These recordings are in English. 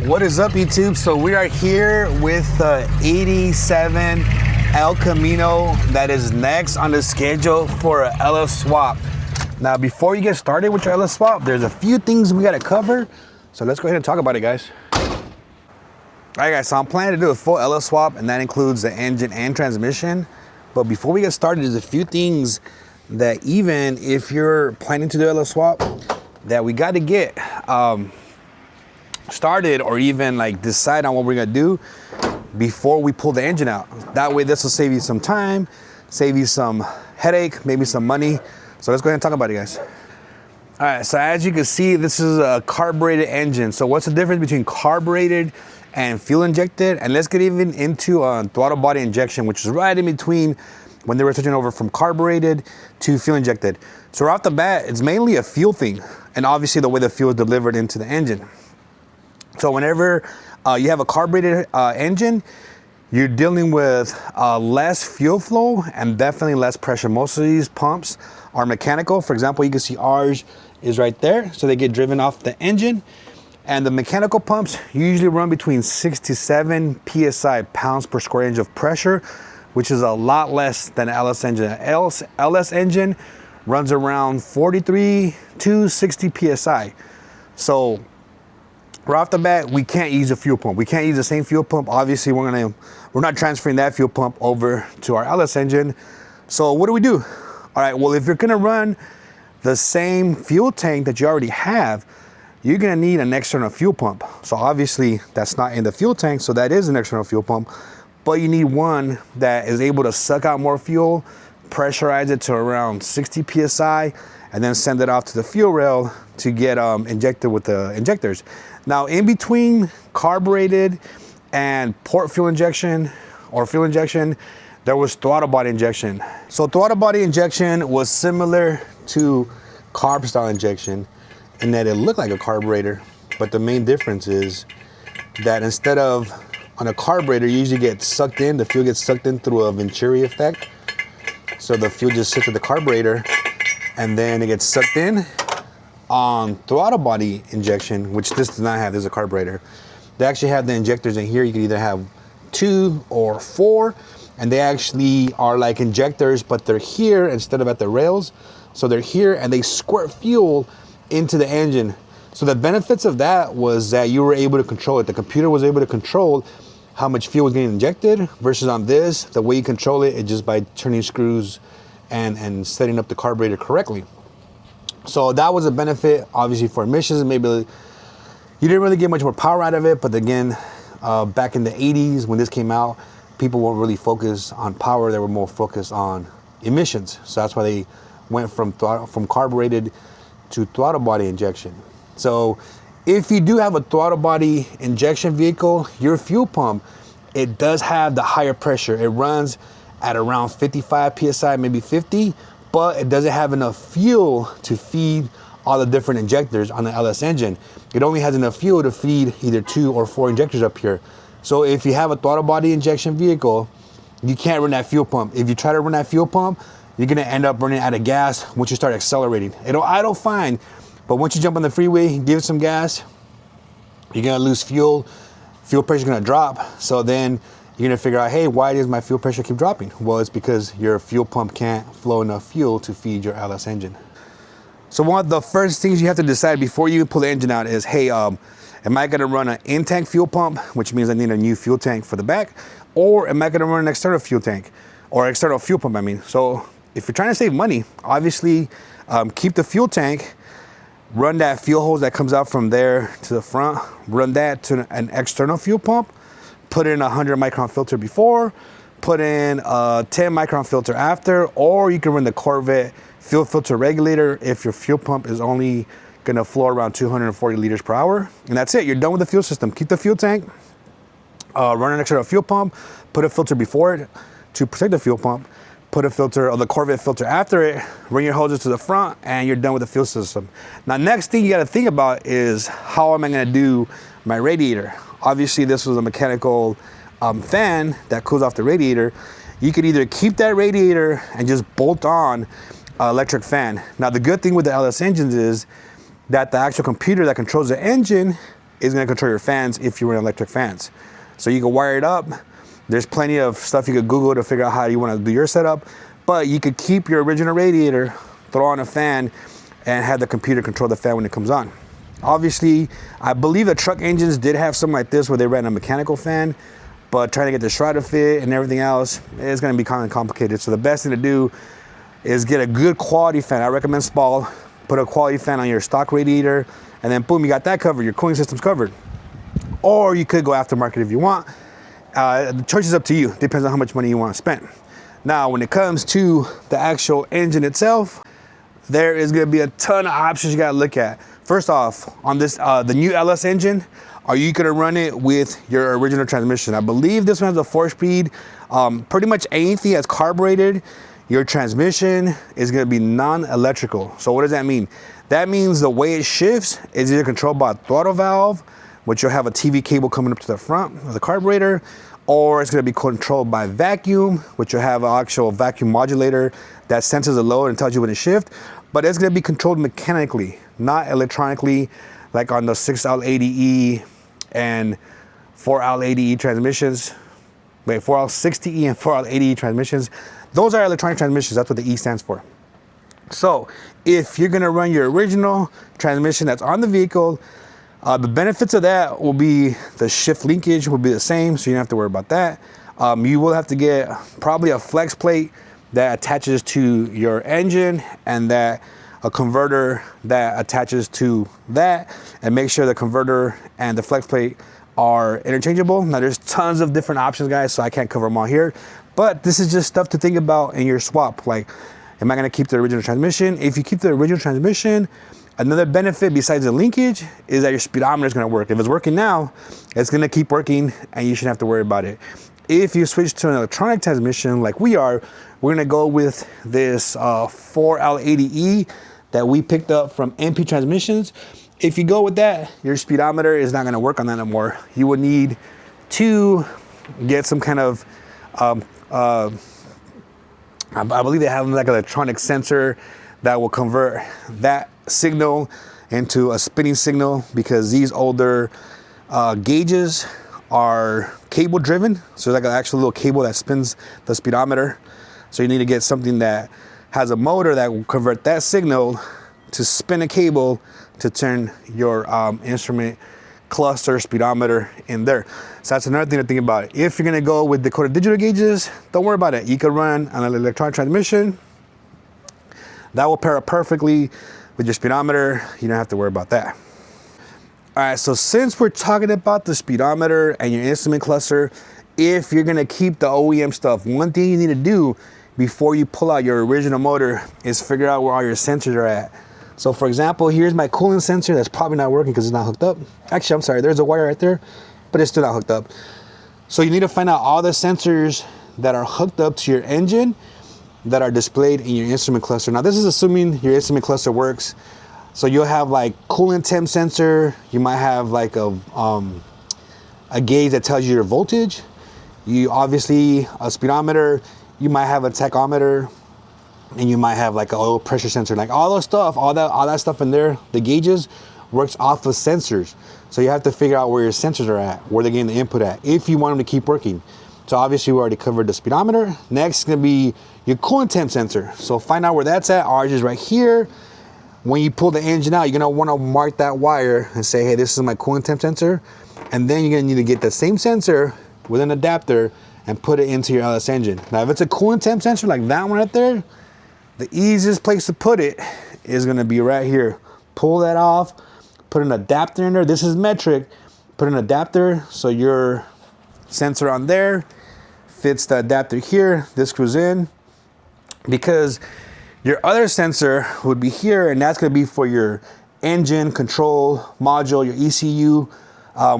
What is up, YouTube? So we are here with the 87 El Camino that is next on the schedule for a LS swap. Now, before you get started with your LS swap, there's a few things we got to cover. So let's go ahead and talk about it, guys. All right, guys, so I'm planning to do a full LS swap, and that includes the engine and transmission. But before we get started, there's a few things that even if you're planning to do LS swap, that we got to get started or even like decide on what we're gonna do before we pull the engine out. That way this will save you some time, save you some headache, maybe some money. So let's go ahead and talk about it, guys. All right, so as you can see, this is a carbureted engine. So what's the difference between carbureted and fuel injected? And let's get even into throttle body injection, which is right in between when they were switching over from carbureted to fuel injected. So right off the bat, it's mainly a fuel thing, and obviously the way the fuel is delivered into the engine. So whenever you have a carbureted engine, you're dealing with less fuel flow and definitely less pressure. Most of these pumps are mechanical. For example, you can see ours is right there. So they get driven off the engine. And the mechanical pumps usually run between 6 to 7 PSI, pounds per square inch of pressure, which is a lot less than an LS engine. An LS engine runs around 43 to 60 PSI. So right off the bat, we can't use a fuel pump. We can't use the same fuel pump. Obviously, we're not transferring that fuel pump over to our LS engine. So what do? All right, well, if you're gonna run the same fuel tank that you already have, you're gonna need an external fuel pump. So obviously that's not in the fuel tank, so that is an external fuel pump, but you need one that is able to suck out more fuel, pressurize it to around 60 PSI, and then send it off to the fuel rail to get injected with the injectors. Now, in between carbureted and port fuel injection or fuel injection, there was throttle body injection. So throttle body injection was similar to carb style injection in that it looked like a carburetor, but the main difference is that instead of on a carburetor, you usually get sucked in, the fuel gets sucked in through a Venturi effect. So the fuel just sits at the carburetor and then it gets sucked in. On throttle body injection, which this does not have, there's a carburetor. They actually have the injectors in here. You can either have 2 or 4, and they actually are like injectors, but they're here instead of at the rails. So they're here and they squirt fuel into the engine. So the benefits of that was that you were able to control it. The computer was able to control how much fuel was getting injected, versus on this, the way you control it is just by turning screws and setting up the carburetor correctly. So that was a benefit, obviously, for emissions. Maybe you didn't really get much more power out of it, but again, back in the 80s when this came out, people weren't really focused on power. They were more focused on emissions. So that's why they went from carbureted to throttle body injection. So if you do have a throttle body injection vehicle, your fuel pump, it does have the higher pressure. It runs at around 55 PSI, maybe 50, but it doesn't have enough fuel to feed all the different injectors on the LS engine. It only has enough fuel to feed either 2 or 4 injectors up here. So if you have a throttle body injection vehicle, you can't run that fuel pump. If you try to run that fuel pump, you're gonna end up running out of gas once you start accelerating. It'll idle fine, but once you jump on the freeway, give it some gas, you're gonna lose fuel. Fuel pressure's gonna drop. So then you're gonna figure out, hey, why does my fuel pressure keep dropping? Well, it's because your fuel pump can't flow enough fuel to feed your LS engine. So one of the first things you have to decide before you pull the engine out is, hey, am I gonna run an in-tank fuel pump, which means I need a new fuel tank for the back, or am I gonna run an external fuel tank, or external fuel pump, I mean. So if you're trying to save money, obviously keep the fuel tank, run that fuel hose that comes out from there to the front, run that to an external fuel pump, put in a 100 micron filter before, put in a 10 micron filter after, or you can run the Corvette fuel filter regulator if your fuel pump is only gonna flow around 240 liters per hour. And that's it, you're done with the fuel system. Keep the fuel tank, run an external fuel pump, put a filter before it to protect the fuel pump, put a filter of the Corvette filter after it, run your hoses to the front, and you're done with the fuel system. Now, next thing you gotta think about is, how am I gonna do my radiator? Obviously, this was a mechanical fan that cools off the radiator. You could either keep that radiator and just bolt on an electric fan. Now, the good thing with the LS engines is that the actual computer that controls the engine is going to control your fans if you run electric fans. So you can wire it up. There's plenty of stuff you could Google to figure out how you want to do your setup, but you could keep your original radiator, throw on a fan, and have the computer control the fan when it comes on. Obviously, I believe the truck engines did have something like this where they ran a mechanical fan, but trying to get the shroud to fit and everything else is going to be kind of complicated. So the best thing to do is get a good quality fan. I recommend Spall. Put a quality fan on your stock radiator, and then boom, you got that covered. Your cooling system's covered. Or you could go aftermarket if you want. The choice is up to you. Depends on how much money you want to spend. Now, when it comes to the actual engine itself, there is going to be a ton of options you got to look at. First off, on this, the new LS engine, are you going to run it with your original transmission? I believe this one has a 4-speed. Pretty much anything that's carbureted, your transmission is going to be non-electrical. So what does that mean? That means the way it shifts is either controlled by a throttle valve, which you'll have a TV cable coming up to the front of the carburetor, or it's going to be controlled by vacuum, which you'll have an actual vacuum modulator that senses the load and tells you when to shift. But it's going to be controlled mechanically, not electronically, like on the 6L80E and 4L80E transmissions. Wait, 4L60E and 4L80E transmissions. Those are electronic transmissions. That's what the E stands for. So if you're going to run your original transmission that's on the vehicle, the benefits of that will be the shift linkage will be the same, so you don't have to worry about that. You will have to get probably a flex plate that attaches to your engine, and that a converter that attaches to that, and make sure the converter and the flex plate are interchangeable. Now there's tons of different options, guys, so I can't cover them all here, but this is just stuff to think about in your swap. Like, am I going to keep the original transmission? If you keep the original transmission, another benefit besides the linkage is that your speedometer is going to work. If it's working now, it's going to keep working, and you shouldn't have to worry about it. If you switch to an electronic transmission like we are, we're going to go with this 4L80E that we picked up from MP Transmissions. If you go with that, your speedometer is not going to work on that anymore. You would need to get some kind of I believe they have like an electronic sensor that will convert that signal into a spinning signal, because these older gauges are cable driven. So like an actual little cable that spins the speedometer. So you need to get something that has a motor that will convert that signal to spin a cable to turn your instrument cluster speedometer in there. So that's another thing to think about. If you're gonna go with Dakota digital gauges, don't worry about it. You can run an electronic transmission. That will pair up perfectly with your speedometer. You don't have to worry about that. All right, so since we're talking about the speedometer and your instrument cluster, if you're gonna keep the OEM stuff, one thing you need to do before you pull out your original motor is figure out where all your sensors are at. So for example, here's my cooling sensor that's probably not working because it's not hooked up. Actually, I'm sorry, there's a wire right there, but it's still not hooked up. So you need to find out all the sensors that are hooked up to your engine that are displayed in your instrument cluster. Now this is assuming your instrument cluster works. So you'll have like coolant temp sensor, you might have like a gauge that tells you your voltage. You obviously, a speedometer, you might have a tachometer, and you might have like an oil pressure sensor. Like all those stuff, all that stuff in there, the gauges works off of sensors. So you have to figure out where your sensors are at, where they're getting the input at, if you want them to keep working. So obviously we already covered the speedometer. Next is gonna be your coolant temp sensor. So find out where that's at. Ours is right here. When you pull the engine out, you're gonna wanna mark that wire and say, hey, this is my coolant temp sensor. And then you're gonna need to get the same sensor with an adapter and put it into your LS engine. Now, if it's a coolant temp sensor like that one right there, the easiest place to put it is gonna be right here. Pull that off, put an adapter in there. This is metric. Put an adapter so your sensor on there fits the adapter here. This screws in, because your other sensor would be here, and that's gonna be for your engine control module, your ECU,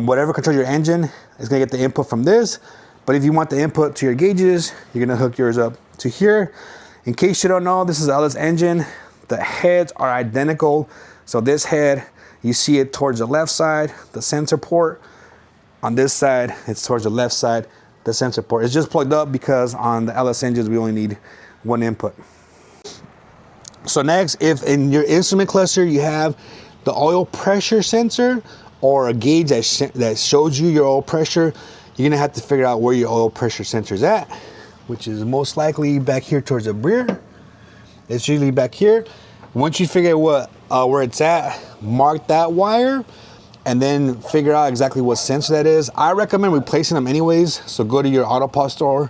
whatever controls your engine is gonna get the input from this. But if you want the input to your gauges, you're gonna hook yours up to here. In case you don't know, this is LS engine. The heads are identical. So this head, you see it towards the left side, the sensor port. On this side, it's towards the left side, the sensor port. It's just plugged up because on the LS engines, we only need one input. So next, if in your instrument cluster, you have the oil pressure sensor or a gauge that shows you your oil pressure, you're gonna have to figure out where your oil pressure sensor is at, which is most likely back here towards the rear. It's usually back here. Once you figure out where it's at, mark that wire, and then figure out exactly what sensor that is. I recommend replacing them anyways. So go to your auto parts store,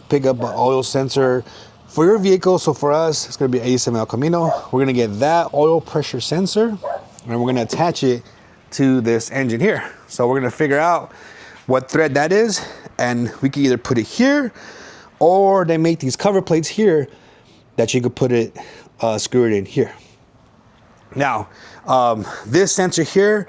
pick up an oil sensor for your vehicle. So for us, it's gonna be 87 El Camino. We're gonna get that oil pressure sensor, and we're gonna attach it to this engine here. So we're gonna figure out what thread that is, and we can either put it here, or they make these cover plates here that you could put it, screw it in here. Now, this sensor here,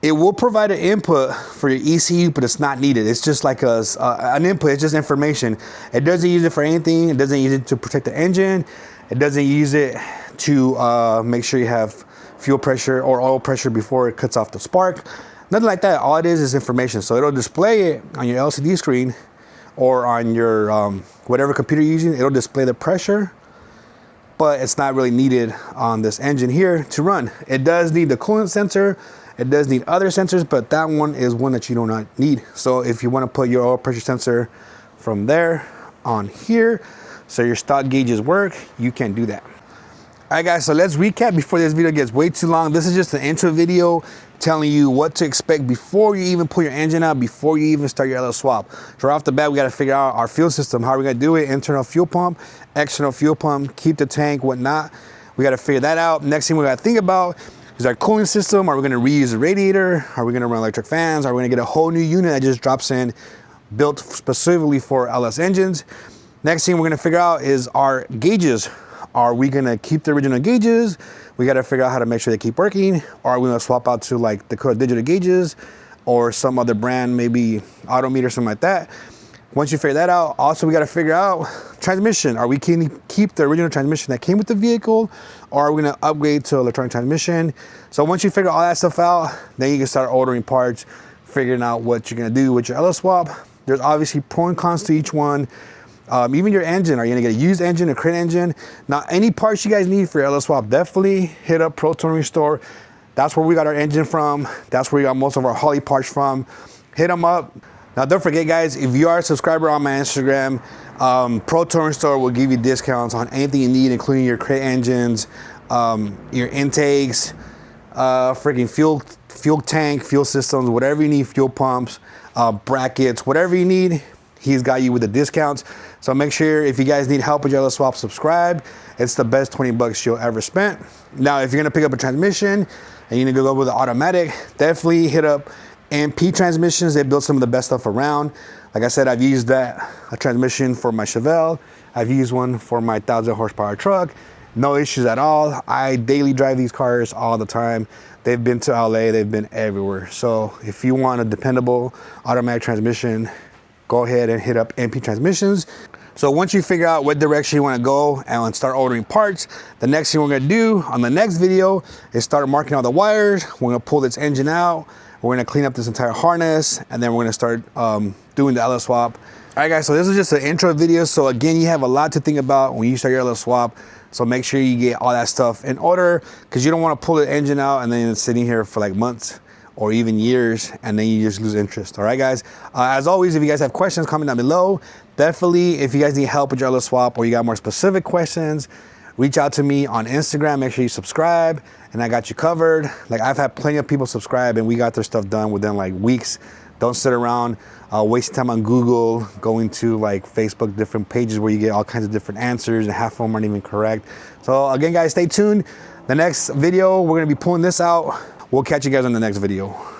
it will provide an input for your ECU, but it's not needed. It's just like an input, it's just information. It doesn't use it for anything. It doesn't use it to protect the engine. It doesn't use it to make sure you have fuel pressure or oil pressure before it cuts off the spark. Nothing like that. All it is information. So it'll display it on your LCD screen or on your whatever computer you're using. It'll display the pressure, but it's not really needed on this engine here to run. It does need the coolant sensor. It does need other sensors, but that one is one that you do not need. So if you want to put your oil pressure sensor from there on here, so your stock gauges work, you can do that. All right, guys, so let's recap before this video gets way too long. This is just an intro video telling you what to expect before you even pull your engine out, before you even start your LS swap. So right off the bat, we got to figure out our fuel system. How are we going to do it? Internal fuel pump, external fuel pump, keep the tank, whatnot. We got to figure that out. Next thing we got to think about is our cooling system. Are we going to reuse the radiator? Are we going to run electric fans? Are we going to get a whole new unit that just drops in, built specifically for LS engines? Next thing we're going to figure out is our gauges. Are we going to keep the original gauges? We got to figure out how to make sure they keep working. Or are we going to swap out to like the digital gauges or some other brand, maybe Autometer, something like that. Once you figure that out, also we got to figure out transmission. Are we going to keep the original transmission that came with the vehicle, or are we going to upgrade to electronic transmission? So once you figure all that stuff out, then you can start ordering parts, figuring out what you're going to do with your LS swap. There's obviously pros and cons to each one. Even your engine, are you gonna get a used engine, a crate engine? Now, any parts you guys need for your LS swap, definitely hit up Pro Tooling Restore. That's where we got our engine from. That's where we got most of our Holley parts from. Hit them up. Now, don't forget, guys, if you are a subscriber on my Instagram, Pro Tooling Restore will give you discounts on anything you need, including your crate engines, your intakes, freaking fuel tank, fuel systems, whatever you need, fuel pumps, brackets, whatever you need. He's got you with the discounts. So make sure if you guys need help with your LS swap, subscribe. It's the best 20 bucks you'll ever spent. Now, if you're gonna pick up a transmission and you're gonna go with the automatic, definitely hit up MP transmissions. They build some of the best stuff around. Like I said, I've used a transmission for my Chevelle. I've used one for my 1,000 horsepower truck. No issues at all. I daily drive these cars all the time. They've been to LA, they've been everywhere. So if you want a dependable automatic transmission, go ahead and hit up MP Transmissions. So once you figure out what direction you want to go and start ordering parts, the next thing we're going to do on the next video is start marking all the wires. We're going to pull this engine out. We're going to clean up this entire harness, and then we're going to start doing the LS swap. All right, guys, so this is just an intro video. So again, you have a lot to think about when you start your LS swap. So make sure you get all that stuff in order, because you don't want to pull the engine out and then it's sitting here for like months or even years, and then you just lose interest. All right, guys. As always, if you guys have questions, comment down below. Definitely, if you guys need help with your LS swap or you got more specific questions, reach out to me on Instagram. Make sure you subscribe, and I got you covered. Like, I've had plenty of people subscribe, and we got their stuff done within like weeks. Don't sit around wasting time on Google, going to like Facebook, different pages where you get all kinds of different answers, and half of them aren't even correct. So again, guys, stay tuned. The next video, we're gonna be pulling this out. We'll catch you guys on the next video.